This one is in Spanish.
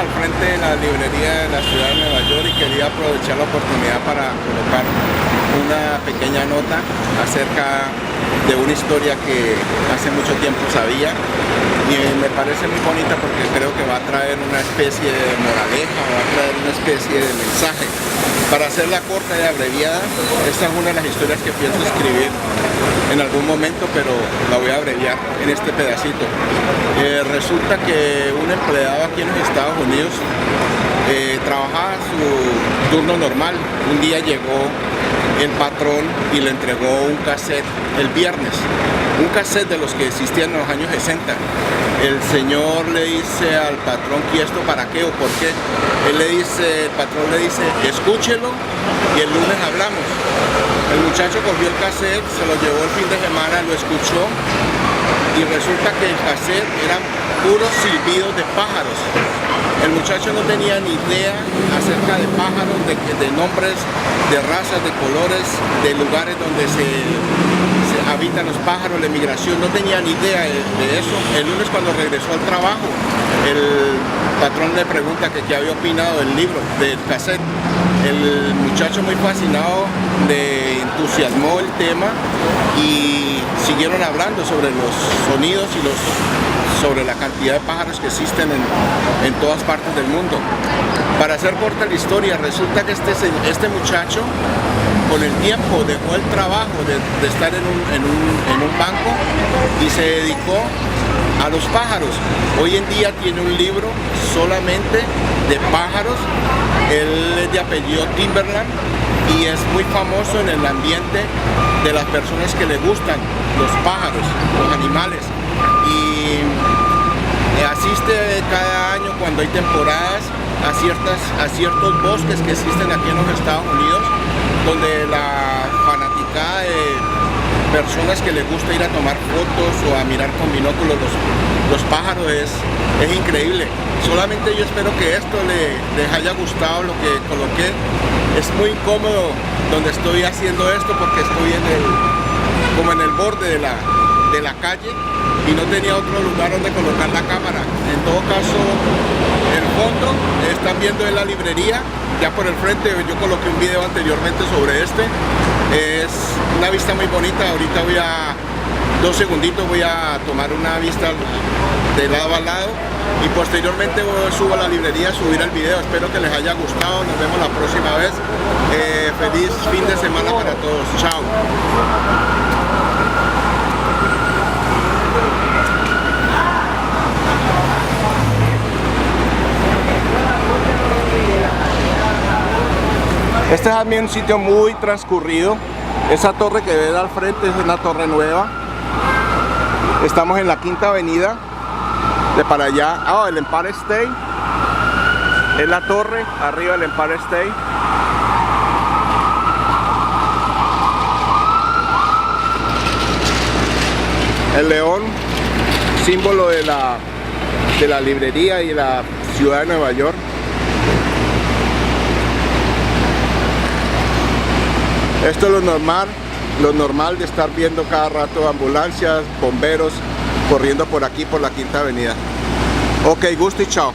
al frente de la librería de la ciudad de Nueva York y quería aprovechar la oportunidad para colocar una pequeña nota acerca de una historia que hace mucho tiempo sabía y me parece muy bonita porque creo que va a traer una especie de moraleja, va a traer una especie de mensaje. Para hacerla corta y abreviada, esta es una de las historias que pienso escribir en algún momento, pero la voy a abreviar en este pedacito. Resulta que un empleado aquí en los Estados Unidos trabajaba su turno normal. Un día llegó el patrón y le entregó un cassette el viernes, un cassette de los que existían en los años 60. El señor le dice al patrón, ¿y esto para qué o por qué? El patrón le dice, escúchelo y el lunes hablamos. El muchacho cogió el cassette, se lo llevó el fin de semana, lo escuchó y resulta que el cassette eran puros silbidos de pájaros. El muchacho no tenía ni idea acerca de pájaros, de nombres, de razas, de colores, de lugares donde se habitan los pájaros, la migración, no tenía ni idea de eso. El lunes cuando regresó al trabajo, el patrón le pregunta que qué había opinado del libro, del cassette. El muchacho muy fascinado le entusiasmó el tema y siguieron hablando sobre los sonidos y sobre la cantidad de pájaros que existen en todas partes del mundo. Para hacer corta la historia, resulta que este muchacho con el tiempo dejó el trabajo de estar en un banco y se dedicó a los pájaros. Hoy en día tiene un libro solamente de pájaros. Él es de apellido Timberland y es muy famoso en el ambiente de las personas que le gustan los pájaros, los animales. Y asiste cada año cuando hay temporadas a ciertos bosques que existen aquí en los Estados Unidos, donde la fanaticada de personas que les gusta ir a tomar fotos o a mirar con binóculos los pájaros es increíble. Solamente yo espero que esto les haya gustado lo que coloqué. Es muy incómodo donde estoy haciendo esto porque estoy como en el borde de la calle y no tenía otro lugar donde colocar la cámara. En todo caso, el fondo están viendo en la librería, ya por el frente yo coloqué un video anteriormente sobre este. Es una vista muy bonita. Ahorita voy a 2 segunditos voy a tomar una vista de lado a lado y posteriormente subo a la librería a subir el video. Espero que les haya gustado, nos vemos la próxima vez. Feliz fin de semana para todos, chao. Este es también un sitio muy transcurrido. Esa torre que ven al frente es una torre nueva. Estamos en la Quinta Avenida. De para allá, el Empire State. Es la torre, arriba el Empire State. El león, símbolo de la librería y la ciudad de Nueva York. Esto es lo normal de estar viendo cada rato ambulancias, bomberos corriendo por aquí por la Quinta Avenida. Ok, gusto y chao.